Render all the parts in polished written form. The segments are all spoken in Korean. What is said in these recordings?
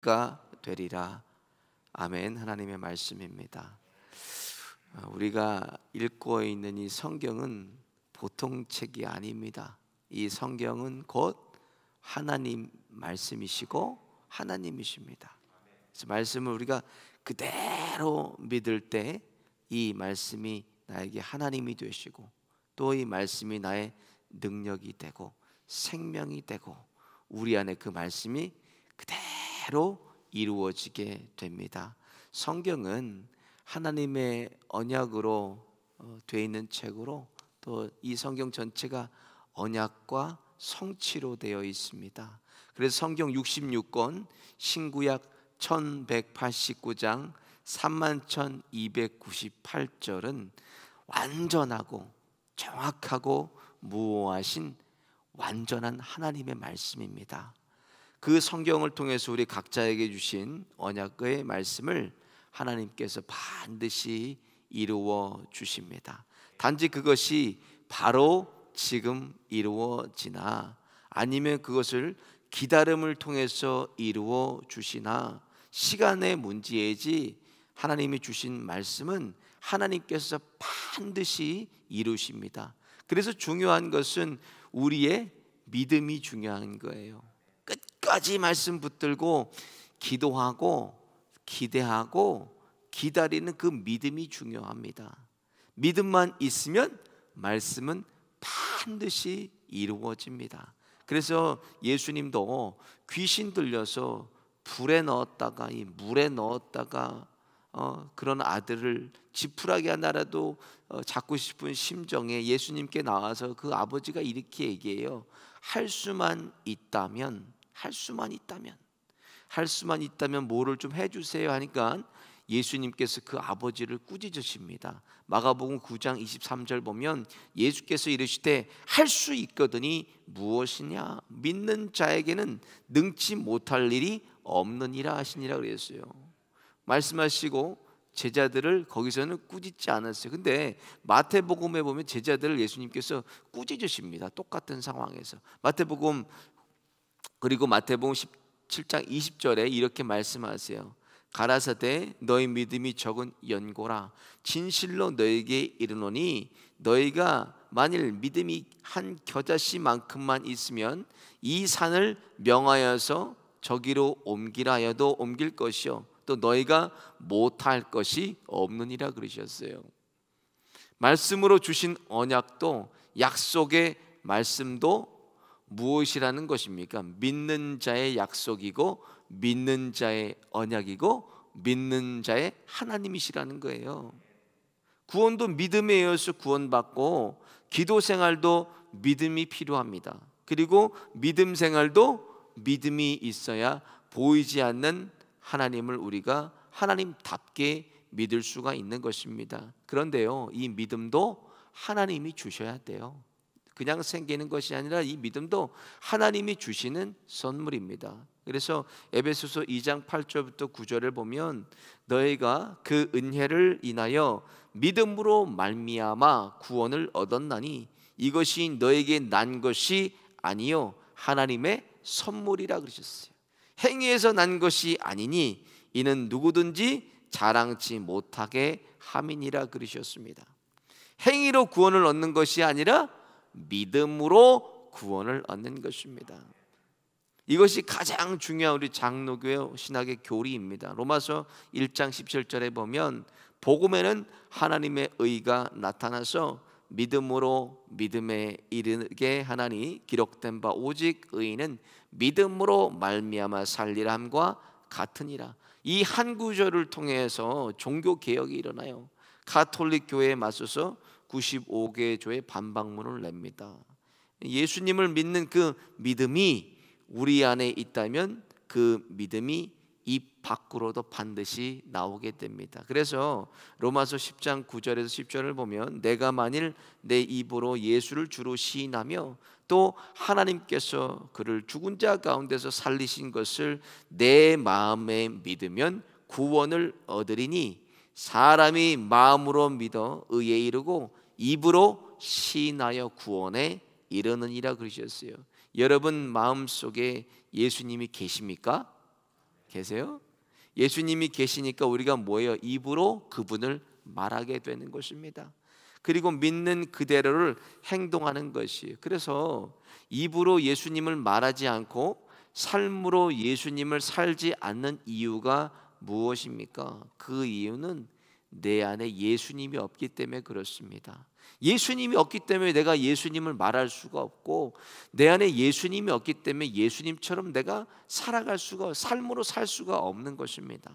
가 되리라. 아멘. 하나님의 말씀입니다. 우리가 읽고 있는 이 성경은 보통 책이 아닙니다. 이 성경은 곧 하나님 말씀이시고 하나님이십니다. 그래서 말씀을 우리가 그대로 믿을 때 이 말씀이 나에게 하나님이 되시고, 또 이 말씀이 나의 능력이 되고 생명이 되고, 우리 안에 그 말씀이 그대로 이루어지게 됩니다. 성경은 하나님의 언약으로 되어 있는 책으로, 또 이 성경 전체가 언약과 성취로 되어 있습니다. 그래서 성경 66권, 신구약 1189장 31,298절은 완전하고 정확하고 무오하신 완전한 하나님의 말씀입니다. 그 성경을 통해서 우리 각자에게 주신 언약의 말씀을 하나님께서 반드시 이루어 주십니다. 단지 그것이 바로 지금 이루어지나, 아니면 그것을 기다림을 통해서 이루어 주시나, 시간의 문제이지 하나님이 주신 말씀은 하나님께서 반드시 이루십니다. 그래서 중요한 것은 우리의 믿음이 중요한 거예요. 끝까지 말씀 붙들고 기도하고 기대하고 기다리는 그 믿음이 중요합니다. 믿음만 있으면 말씀은 반드시 이루어집니다. 그래서 예수님도 귀신 들려서 불에 넣었다가 이 물에 넣었다가 그런 아들을 지푸라기 하나라도 잡고 싶은 심정에 예수님께 나와서 그 아버지가 이렇게 얘기해요. 할 수만 있다면 뭐를 좀 해주세요 하니까 예수님께서 그 아버지를 꾸짖으십니다. 마가복음 9장 23절 보면 예수께서 이르시되 할 수 있거든이 무엇이냐, 믿는 자에게는 능치 못할 일이 없느니라 하시니라 그랬어요. 말씀하시고 제자들을 거기서는 꾸짖지 않았어요. 근데 마태복음에 보면 제자들을 예수님께서 꾸짖으십니다. 똑같은 상황에서. 마태복음 17장 20절에 이렇게 말씀하세요. 가라사대 너희 믿음이 적은 연고라, 진실로 너에게 이르노니 너희가 만일 믿음이 한 겨자씨만큼만 있으면 이 산을 명하여서 저기로 옮기라 하여도 옮길 것이요 또 너희가 못할 것이 없느니라 그러셨어요. 말씀으로 주신 언약도, 약속의 말씀도 무엇이라는 것입니까? 믿는 자의 약속이고 믿는 자의 언약이고 믿는 자의 하나님이시라는 거예요. 구원도 믿음에 의해서 구원받고, 기도 생활도 믿음이 필요합니다. 그리고 믿음 생활도 믿음이 있어야 보이지 않는 하나님을 우리가 하나님답게 믿을 수가 있는 것입니다. 그런데요, 이 믿음도 하나님이 주셔야 돼요. 그냥 생기는 것이 아니라 이 믿음도 하나님이 주시는 선물입니다. 그래서 에베소서 2장 8절부터 9절을 보면 너희가 그 은혜를 인하여 믿음으로 말미암아 구원을 얻었나니 이것이 너에게 난 것이 아니요 하나님의 선물이라 그러셨어요. 행위에서 난 것이 아니니 이는 누구든지 자랑치 못하게 함이니라 그러셨습니다. 행위로 구원을 얻는 것이 아니라 믿음으로 구원을 얻는 것입니다. 이것이 가장 중요한 우리 장로교회 신학의 교리입니다. 로마서 1장 17절에 보면 복음에는 하나님의 의가 나타나서 믿음으로 믿음에 이르게 하나니 기록된 바 오직 의인은 믿음으로 말미암아 살리라 함과 같으니라. 이 한 구절을 통해서 종교 개혁이 일어나요. 가톨릭 교회에 맞서서 95개 교회 반박문을 냅니다. 예수님을 믿는 그 믿음이 우리 안에 있다면 그 믿음이 입 밖으로도 반드시 나오게 됩니다. 그래서 로마서 10장 9절에서 10절을 보면 내가 만일 내 입으로 예수를 주로 시인하며 또 하나님께서 그를 죽은 자 가운데서 살리신 것을 내 마음에 믿으면 구원을 얻으리니 사람이 마음으로 믿어 의에 이르고 입으로 시인하여 구원에 이르느니라 그러셨어요. 여러분 마음속에 예수님이 계십니까? 계세요? 예수님이 계시니까 우리가 뭐예요? 입으로 그분을 말하게 되는 것입니다. 그리고 믿는 그대로를 행동하는 것이에요. 그래서 입으로 예수님을 말하지 않고 삶으로 예수님을 살지 않는 이유가 무엇입니까? 그 이유는 내 안에 예수님이 없기 때문에 그렇습니다. 예수님이 없기 때문에 내가 예수님을 말할 수가 없고, 내 안에 예수님이 없기 때문에 예수님처럼 내가 살아갈 수가, 삶으로 살 수가 없는 것입니다.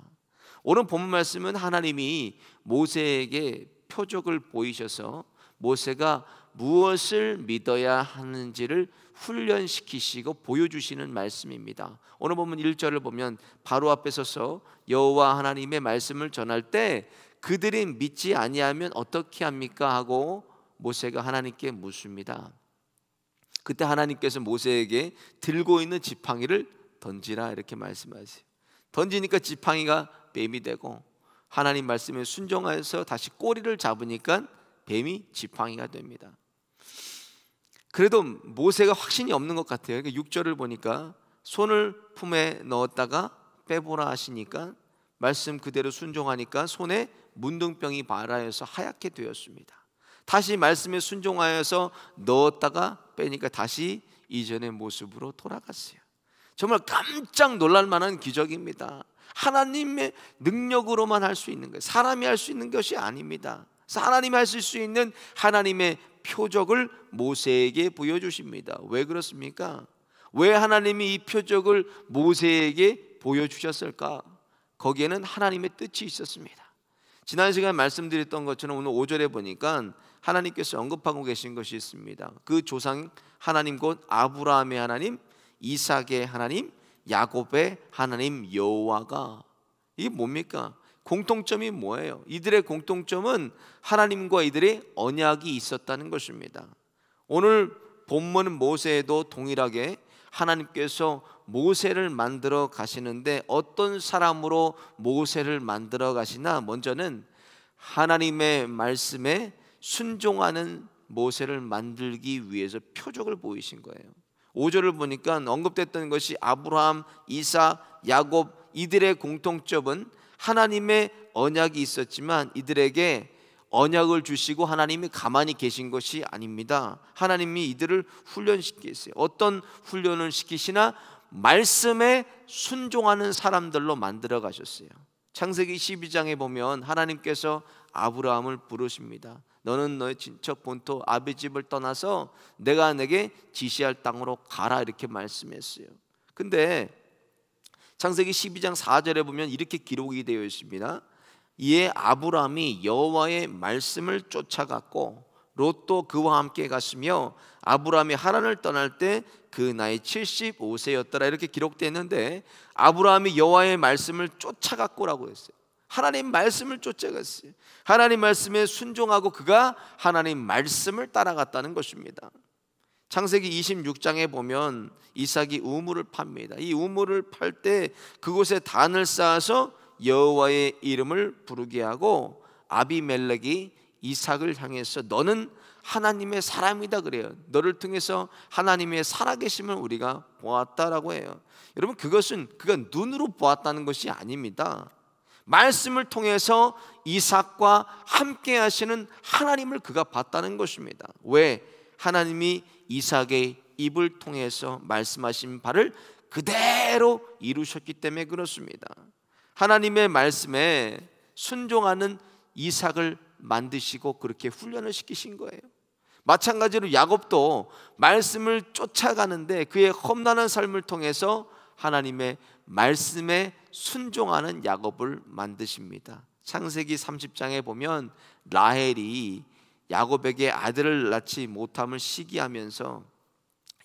오늘 본문 말씀은 하나님이 모세에게 표적을 보이셔서 모세가 무엇을 믿어야 하는지를 훈련시키시고 보여주시는 말씀입니다. 오늘 본문 1절을 보면 바로 앞에 서서 여호와 하나님의 말씀을 전할 때 그들이 믿지 아니하면 어떻게 합니까? 하고 모세가 하나님께 묻습니다. 그때 하나님께서 모세에게 들고 있는 지팡이를 던지라 이렇게 말씀하세요. 던지니까 지팡이가 뱀이 되고, 하나님 말씀에 순종하여서 다시 꼬리를 잡으니까 뱀이 지팡이가 됩니다. 그래도 모세가 확신이 없는 것 같아요. 6절을 보니까 손을 품에 넣었다가 빼보라 하시니까 말씀 그대로 순종하니까 손에 문둥병이 발하여서 하얗게 되었습니다. 다시 말씀에 순종하여서 넣었다가 빼니까 다시 이전의 모습으로 돌아갔어요. 정말 깜짝 놀랄 만한 기적입니다. 하나님의 능력으로만 할 수 있는 거예요. 사람이 할 수 있는 것이 아닙니다. 하나님이 하실 수 있는 하나님의 표적을 모세에게 보여주십니다. 왜 그렇습니까? 왜 하나님이 이 표적을 모세에게 보여주셨을까? 거기에는 하나님의 뜻이 있었습니다. 지난 시간에 말씀드렸던 것처럼 오늘 5절에 보니까 하나님께서 언급하고 계신 것이 있습니다. 그 조상 하나님 곧 아브라함의 하나님, 이삭의 하나님, 야곱의 하나님 여호와가, 이게 뭡니까? 공통점이 뭐예요? 이들의 공통점은 하나님과 이들의 언약이 있었다는 것입니다. 오늘 본문 모세에도 동일하게 하나님께서 모세를 만들어 가시는데 어떤 사람으로 모세를 만들어 가시나, 먼저는 하나님의 말씀에 순종하는 모세를 만들기 위해서 표적을 보이신 거예요. 5절을 보니까 언급됐던 것이 아브라함, 이삭, 야곱, 이들의 공통점은 하나님의 언약이 있었지만 이들에게 언약을 주시고 하나님이 가만히 계신 것이 아닙니다. 하나님이 이들을 훈련시키세요. 어떤 훈련을 시키시나? 말씀에 순종하는 사람들로 만들어 가셨어요. 창세기 12장에 보면 하나님께서 아브라함을 부르십니다. 너는 너의 친척 본토 아비 집을 떠나서 내가 내게 지시할 땅으로 가라 이렇게 말씀했어요. 근데 창세기 12장 4절에 보면 이렇게 기록이 되어 있습니다. 이에 아브라함이 여호와의 말씀을 쫓아갔고 롯도 그와 함께 갔으며 아브라함이 하란을 떠날 때 그 나이 75세였더라 이렇게 기록되어 있는데, 아브라함이 여호와의 말씀을 쫓아갔고라고 했어요. 하나님 말씀을 쫓아갔어요. 하나님 말씀에 순종하고 그가 하나님 말씀을 따라갔다는 것입니다. 창세기 26장에 보면 이삭이 우물을 팝니다. 이 우물을 팔 때 그곳에 단을 쌓아서 여호와의 이름을 부르게 하고, 아비멜렉이 이삭을 향해서 너는 하나님의 사람이다 그래요. 너를 통해서 하나님의 살아계심을 우리가 보았다라고 해요. 여러분, 그것은 그가 눈으로 보았다는 것이 아닙니다. 말씀을 통해서 이삭과 함께 하시는 하나님을 그가 봤다는 것입니다. 왜? 하나님이 이삭의 입을 통해서 말씀하신 바를 그대로 이루셨기 때문에 그렇습니다. 하나님의 말씀에 순종하는 이삭을 만드시고 그렇게 훈련을 시키신 거예요. 마찬가지로 야곱도 말씀을 쫓아가는데 그의 험난한 삶을 통해서 하나님의 말씀에 순종하는 야곱을 만드십니다. 창세기 30장에 보면 라헬이 야곱에게 아들을 낳지 못함을 시기하면서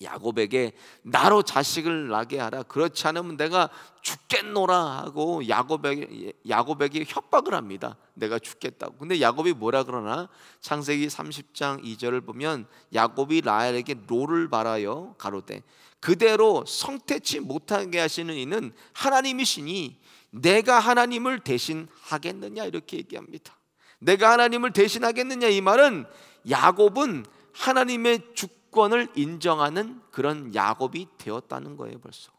야곱에게 나로 자식을 낳게 하라, 그렇지 않으면 내가 죽겠노라 하고 야곱에게 협박을 합니다. 내가 죽겠다고. 근데 야곱이 뭐라 그러나? 창세기 30장 2절을 보면 야곱이 라헬에게 노를 바라여 가로되 그대로 성태치 못하게 하시는 이는 하나님이시니 내가 하나님을 대신하겠느냐 이렇게 얘기합니다. 내가 하나님을 대신하겠느냐, 이 말은 야곱은 하나님의 주권을 인정하는 그런 야곱이 되었다는 거예요. 벌써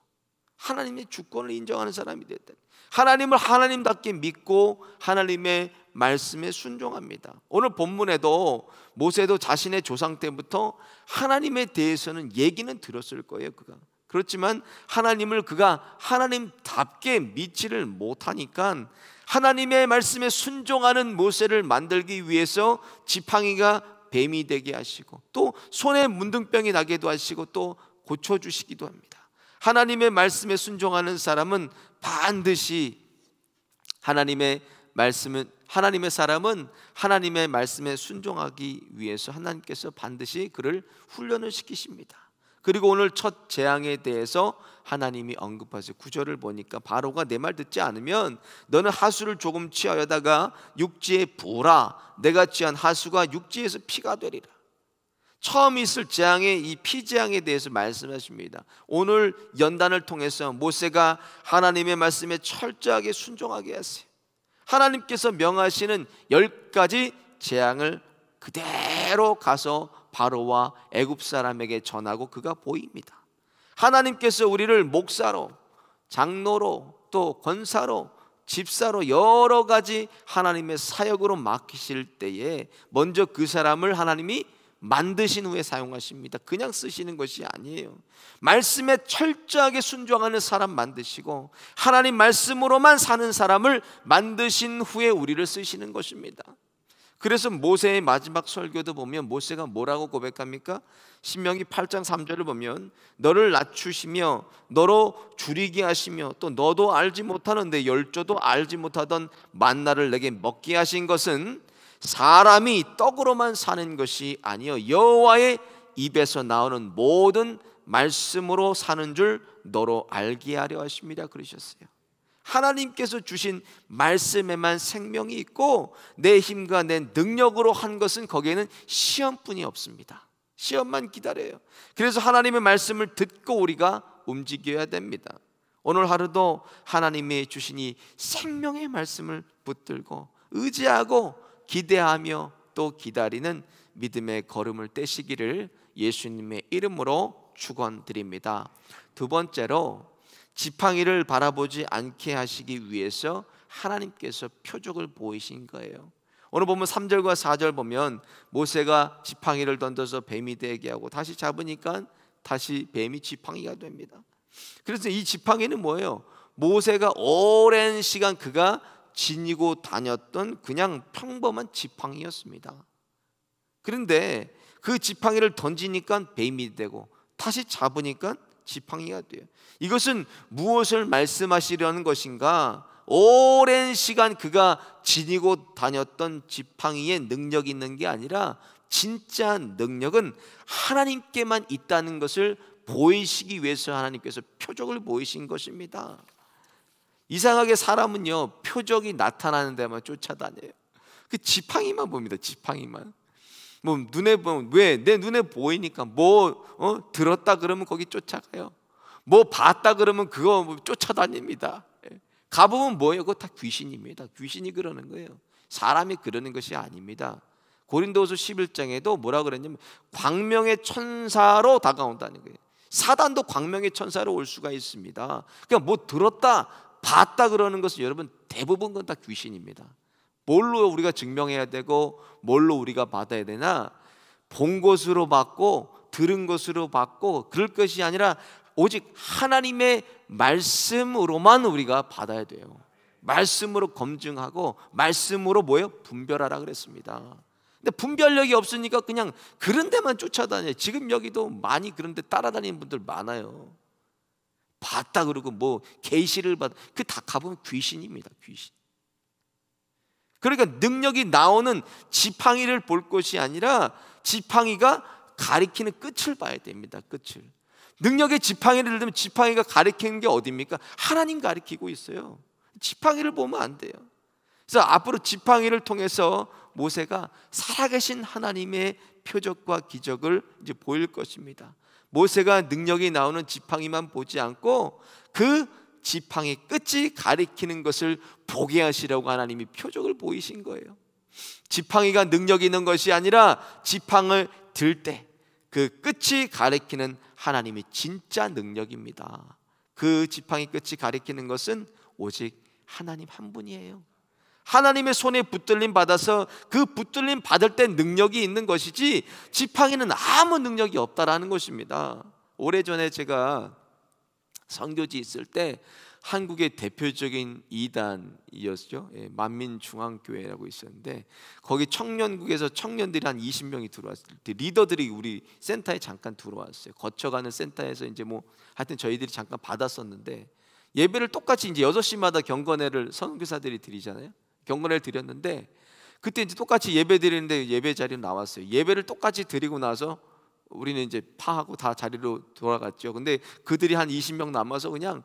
하나님의 주권을 인정하는 사람이 됐다. 하나님을 하나님답게 믿고 하나님의 말씀에 순종합니다. 오늘 본문에도 모세도 자신의 조상 때부터 하나님에 대해서는 얘기는 들었을 거예요. 그렇지만 하나님을 그가 하나님답게 믿지를 못하니까 하나님의 말씀에 순종하는 모세를 만들기 위해서 지팡이가 뱀이 되게 하시고 또 손에 문둥병이 나게도 하시고 또 고쳐주시기도 합니다. 하나님의 말씀에 순종하는 사람은 반드시 하나님의 사람은 하나님의 말씀에 순종하기 위해서 하나님께서 반드시 그를 훈련을 시키십니다. 그리고 오늘 첫 재앙에 대해서 하나님이 언급하세요. 9절을 보니까 바로가 내 말 듣지 않으면 너는 하수를 조금 취하여다가 육지에 부으라. 내가 취한 하수가 육지에서 피가 되리라. 처음 있을 재앙의 이 피재앙에 대해서 말씀하십니다. 오늘 연단을 통해서 모세가 하나님의 말씀에 철저하게 순종하게 하세요. 하나님께서 명하시는 10가지 재앙을 그대로 가서 바로와 애굽 사람에게 전하고 그가 보입니다. 하나님께서 우리를 목사로, 장로로, 또 권사로, 집사로 여러 가지 하나님의 사역으로 맡기실 때에 먼저 그 사람을 하나님이 만드신 후에 사용하십니다. 그냥 쓰시는 것이 아니에요. 말씀에 철저하게 순종하는 사람 만드시고 하나님 말씀으로만 사는 사람을 만드신 후에 우리를 쓰시는 것입니다. 그래서 모세의 마지막 설교도 보면 모세가 뭐라고 고백합니까? 신명기 8장 3절을 보면 너를 낮추시며 너로 줄이게 하시며 또 너도 알지 못하는 내 열조도 알지 못하던 만나를 내게 먹게 하신 것은 사람이 떡으로만 사는 것이 아니요 여호와의 입에서 나오는 모든 말씀으로 사는 줄 너로 알게 하려 하십니다 그러셨어요. 하나님께서 주신 말씀에만 생명이 있고 내 힘과 내 능력으로 한 것은 거기에는 시험뿐이 없습니다. 시험만 기다려요. 그래서 하나님의 말씀을 듣고 우리가 움직여야 됩니다. 오늘 하루도 하나님이 주신 이 생명의 말씀을 붙들고 의지하고 기대하며 또 기다리는 믿음의 걸음을 떼시기를 예수님의 이름으로 축원드립니다. 두 번째로 지팡이를 바라보지 않게 하시기 위해서 하나님께서 표적을 보이신 거예요. 오늘 보면 3절과 4절 보면 모세가 지팡이를 던져서 뱀이 되게 하고 다시 잡으니까 다시 뱀이 지팡이가 됩니다. 그래서 이 지팡이는 뭐예요? 모세가 오랜 시간 그가 지니고 다녔던 그냥 평범한 지팡이였습니다. 그런데 그 지팡이를 던지니까 뱀이 되고 다시 잡으니까 지팡이가 돼요. 이것은 무엇을 말씀하시려는 것인가? 오랜 시간 그가 지니고 다녔던 지팡이의 능력이 있는 게 아니라 진짜 능력은 하나님께만 있다는 것을 보이시기 위해서 하나님께서 표적을 보이신 것입니다. 이상하게 사람은요 표적이 나타나는 데만 쫓아다녀요. 그 지팡이만 봅니다. 지팡이만. 뭐 눈에 보면 왜 내 눈에 보이니까 들었다 그러면 거기 쫓아가요. 뭐 봤다 그러면 그거 쫓아다닙니다. 가보면 뭐예요? 그거 다 귀신입니다. 귀신이 그러는 거예요. 사람이 그러는 것이 아닙니다. 고린도후서 11장에도 뭐라 그랬냐면 광명의 천사로 다가온다는 거예요. 사단도 광명의 천사로 올 수가 있습니다. 그러니까 뭐 들었다 봤다 그러는 것은 여러분 대부분 건 다 귀신입니다. 뭘로 우리가 증명해야 되고 뭘로 우리가 받아야 되나? 본 것으로 받고 들은 것으로 받고 그럴 것이 아니라 오직 하나님의 말씀으로만 우리가 받아야 돼요. 말씀으로 검증하고 말씀으로 뭐예요? 분별하라 그랬습니다. 근데 분별력이 없으니까 그냥 그런 데만 쫓아다녀요. 지금 여기도 많이 그런 데 따라다니는 분들 많아요. 봤다 그러고 뭐 계시를 받, 그 다 가보면 귀신입니다. 귀신. 그러니까 능력이 나오는 지팡이를 볼 것이 아니라 지팡이가 가리키는 끝을 봐야 됩니다. 끝을. 능력의 지팡이를 들면 지팡이가 가리키는 게 어디입니까? 하나님 가리키고 있어요. 지팡이를 보면 안 돼요. 그래서 앞으로 지팡이를 통해서 모세가 살아계신 하나님의 표적과 기적을 이제 보일 것입니다. 모세가 능력이 나오는 지팡이만 보지 않고 그 지팡이 끝이 가리키는 것을 보게 하시려고 하나님이 표적을 보이신 거예요. 지팡이가 능력이 있는 것이 아니라 지팡을 들 때 그 끝이 가리키는 하나님의 진짜 능력입니다. 그 지팡이 끝이 가리키는 것은 오직 하나님 한 분이에요. 하나님의 손에 붙들림 받아서 그 붙들림 받을 때 능력이 있는 것이지 지팡이는 아무 능력이 없다라는 것입니다. 오래전에 제가 선교지 있을 때 한국의 대표적인 이단이었죠. 만민중앙교회라고 있었는데 거기 청년국에서 청년들이 한 20명이 들어왔을 때 리더들이 우리 센터에 잠깐 들어왔어요. 거쳐가는 센터에서 이제 뭐 하여튼 저희들이 잠깐 받았었는데 예배를 똑같이 이제 6시마다 경건회를 선교사들이 드리잖아요. 경건회를 드렸는데 그때 이제 똑같이 예배 드리는데 예배 자리로 나왔어요. 예배를 똑같이 드리고 나서 우리는 이제 파하고 다 자리로 돌아갔죠. 근데 그들이 한 20명 남아서 그냥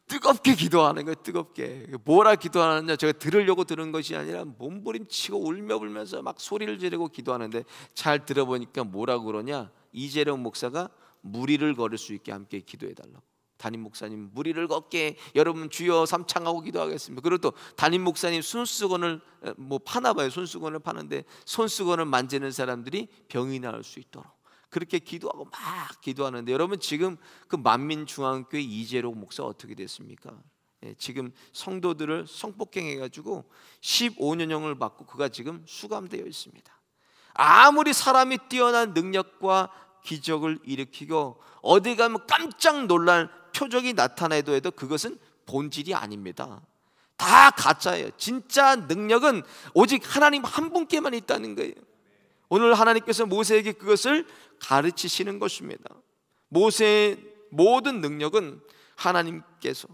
뜨겁게 기도하는 거예요. 뜨겁게. 뭐라 기도하느냐, 제가 들으려고 들은 것이 아니라 몸부림치고 울며 불면서 막 소리를 지르고 기도하는데 잘 들어보니까 뭐라고 그러냐, 이재령 목사가 무리를 걸을 수 있게 함께 기도해달라고. 담임 목사님 무리를 걷게 여러분 주여 삼창하고 기도하겠습니다. 그리고 또 담임 목사님 손수건을 뭐 파나 봐요. 손수건을 파는데 손수건을 만지는 사람들이 병이 나을 수 있도록 그렇게 기도하고 막 기도하는데, 여러분 지금 그 만민중앙교회 이재록 목사 어떻게 됐습니까? 지금 성도들을 성폭행해가지고 15년형을 받고 그가 지금 수감되어 있습니다. 아무리 사람이 뛰어난 능력과 기적을 일으키고 어디 가면 깜짝 놀랄 표적이 나타나도 해도 그것은 본질이 아닙니다. 다 가짜예요. 진짜 능력은 오직 하나님 한 분께만 있다는 거예요. 오늘 하나님께서 모세에게 그것을 가르치시는 것입니다. 모세의 모든 능력은 하나님께서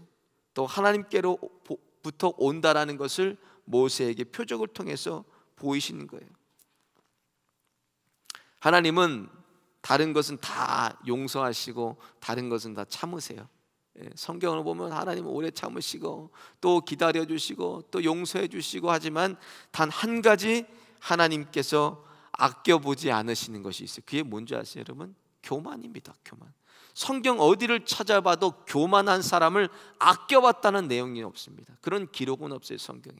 또 하나님께로부터 온다라는 것을 모세에게 표적을 통해서 보이시는 거예요. 하나님은 다른 것은 다 용서하시고 다른 것은 다 참으세요. 성경을 보면 하나님은 오래 참으시고 또 기다려주시고 또 용서해 주시고 하지만 단 한 가지 하나님께서 아껴보지 않으시는 것이 있어요. 그게 뭔지 아세요 여러분? 교만입니다. 교만. 성경 어디를 찾아봐도 교만한 사람을 아껴봤다는 내용이 없습니다. 그런 기록은 없어요 성경에.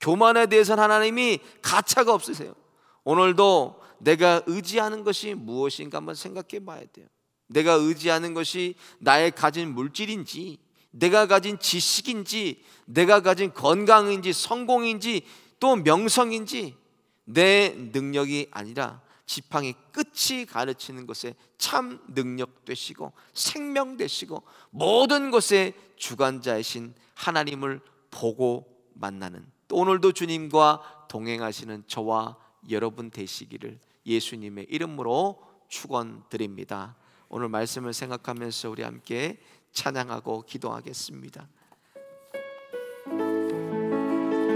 교만에 대해서는 하나님이 가차가 없으세요. 오늘도 내가 의지하는 것이 무엇인가 한번 생각해 봐야 돼요. 내가 의지하는 것이 나의 가진 물질인지, 내가 가진 지식인지, 내가 가진 건강인지, 성공인지, 또 명성인지, 내 능력이 아니라 지팡이 끝이 가르치는 것에 참 능력 되시고 생명 되시고 모든 것의 주관자이신 하나님을 보고 만나는, 또 오늘도 주님과 동행하시는 저와 여러분 되시기를 예수님의 이름으로 축원드립니다. 오늘 말씀을 생각하면서 우리 함께 찬양하고 기도하겠습니다.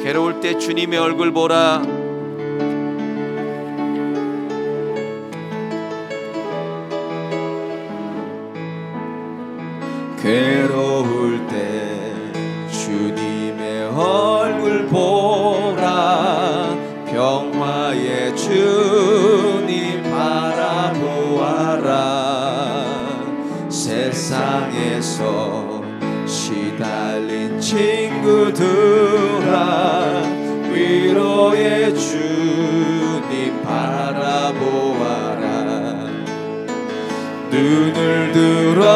괴로울 때 주님의 얼굴 보라. 괴로울 때 주님의 얼굴 보라. 평화의 주님 바라보아라. 세상에서 시달린 친구들아, 위로의 주님 바라보아라. 눈을 들어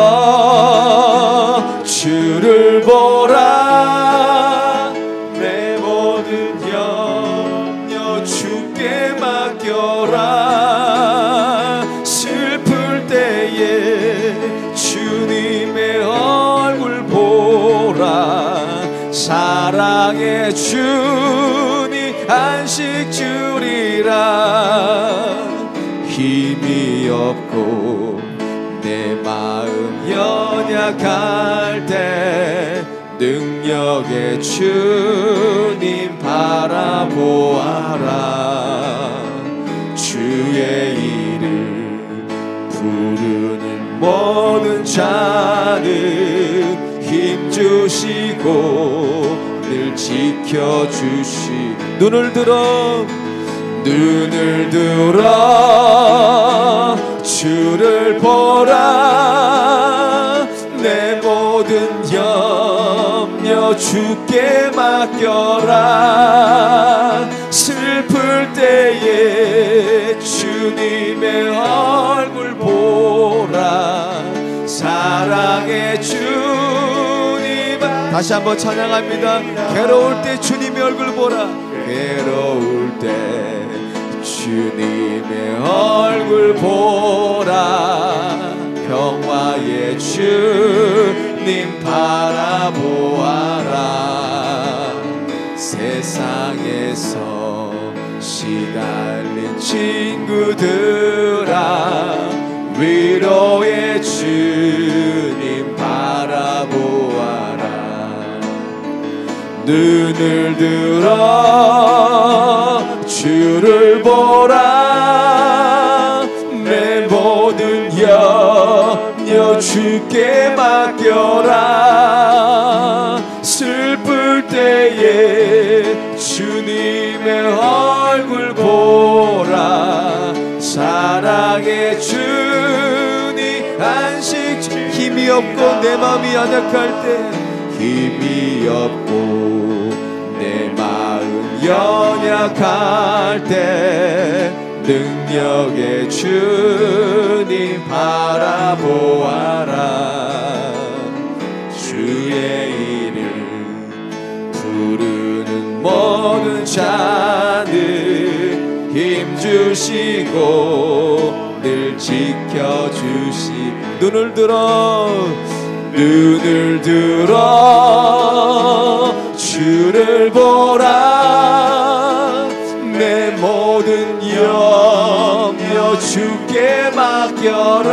주를 보라. 내 모든 염려 주께 맡겨라. 슬플 때에 주님의 얼굴 보라. 사랑의 주님 안식 주리라. 힘이 없고 내 마음 연약할 때 능력의 주님 바라보아라. 주의 이름 부르는 모든 자는 힘주시고 늘 지켜주시. 눈을 들어 주를 보라. 내 모든 염려 주께 맡겨라. 슬플 때에 주님의 얼굴 보라. 사랑의 주 다시 한번 찬양합니다. 괴로울 때 주님의 얼굴 보라. 괴로울 때 주님의 얼굴 보라. 평화의 주님 바라보아라. 세상에서 시달린 친구들아, 위로의 주님 바라보아라. 눈을 들어 주를 보라. 내 모든 염려 주께 맡겨라. 슬플 때에 주님의 얼굴 보라. 사랑의 주님 안식. 힘이 없고 내 마음이 연약할 때, 힘이 없고 내 마음 연약할 때, 능력의 주님 바라보아라. 주의 이름 부르는 모든 자들 힘주시고 늘 지켜주시. 눈을 들어 주를 보라. 내 모든 염려 주께 맡겨라.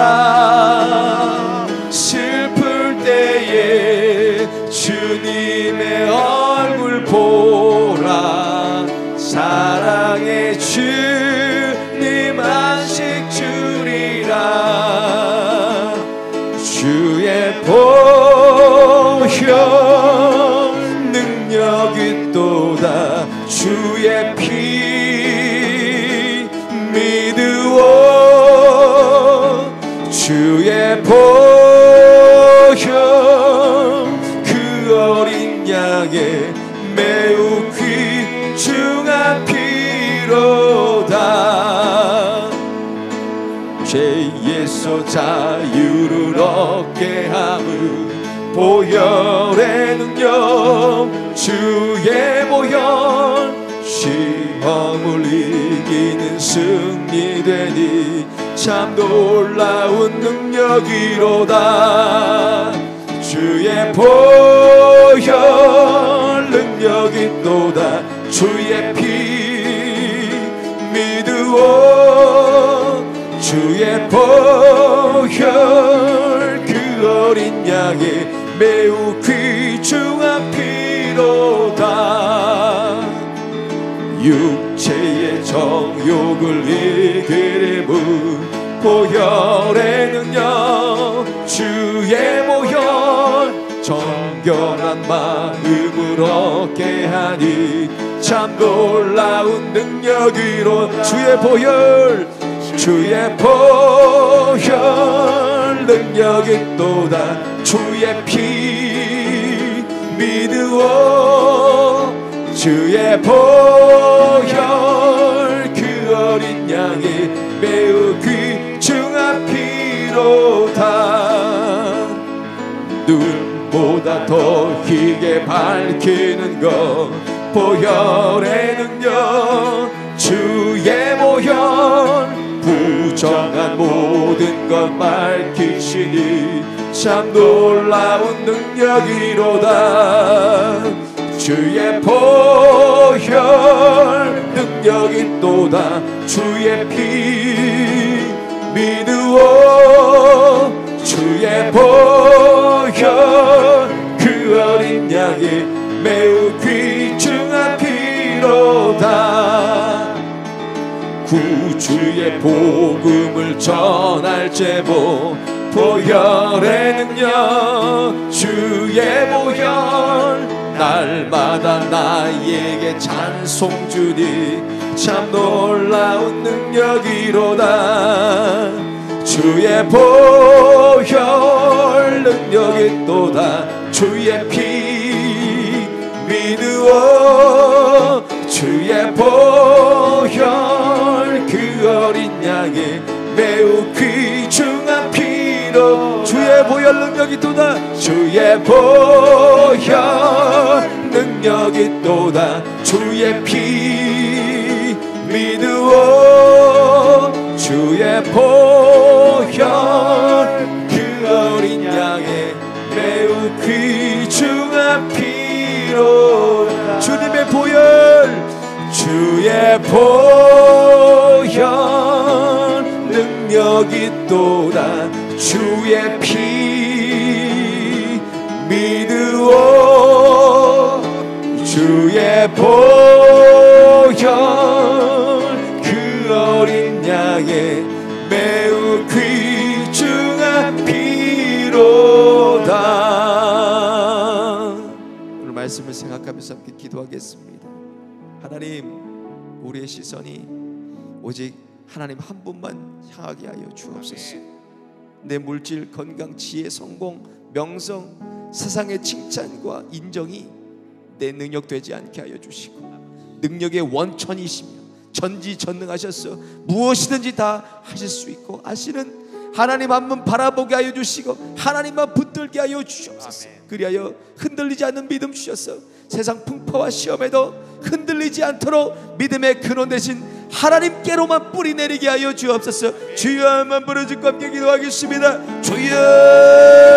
슬플 때에 주님의 얼굴 보라. 사랑의 주님 안식 주리라. 주의 보혈 능력이 또다. 주의 피 믿으오. 주의 보혈 그 어린 양의 매우 귀중한 피로다. 죄에서 자유를 얻게 함은 보혈의 능력. 주의 보혈 시험을 이기는 승리되니 참 놀라운 능력이로다. 주의 보혈 능력이 또다. 주의 피 믿으오. 주의 보혈 그 어린 양의 매우 귀중한 피로다. 육체의 정욕을 이기려면 보혈의 능력. 주의 보혈 정결한 마음을 얻게 하니 참 놀라운 능력이로. 주의 보혈 능력이 또다. 주의 피 믿으오. 주의 보혈 그 어린 양의 매우 귀중한 피로다. 눈보다 더 희게 밝히는 것 보혈의 능력. 주의 보혈 부정한 모든 것 밝히시니 참 놀라운 능력이로다. 주의 보혈 능력이 또다. 주의 피 믿으오. 주의 보혈 그 어린 양의 매우 귀중한 피로다. 구주의 복음을 전할 제보 보혈의 능력. 주의 보혈 날마다 나에게 찬송 주니 참 놀라운 능력이로다. 주의 보혈 능력이 또다. 주의 피 믿으오. 주의 보혈 그 어린 양의 매우 귀중한 피로. 주의 보혈 보혈 능력이 또다 주의 보혈 능력이 또다 주의 피 믿으오 주의 보혈 그 어린 양의 매우 귀중한 피로 주님의 보혈 주의 보혈 능력이 또다 주의 피 믿으오 주의 보혈 그 어린 양의 매우 귀중한 피로다. 오늘 말씀을 생각하면서 함께 기도하겠습니다. 하나님, 우리의 시선이 오직 하나님 한 분만 향하게 하여 주옵소서. 내 물질, 건강, 지혜, 성공, 명성, 세상의 칭찬과 인정이 내 능력 되지 않게 하여 주시고, 능력의 원천이시며 전지전능하셔서 무엇이든지 다 하실 수 있고 하시는 하나님 한 분 바라보게 하여 주시고 하나님만 붙들게 하여 주시옵소서. 그리하여 흔들리지 않는 믿음 주셔서 세상 풍파와 시험에도 흔들리지 않도록 믿음의 근원 되신 하나님께로만 뿌리 내리게 하여 주옵소서. 주여 한번 부르짖고 함께 기도하겠습니다. 주여.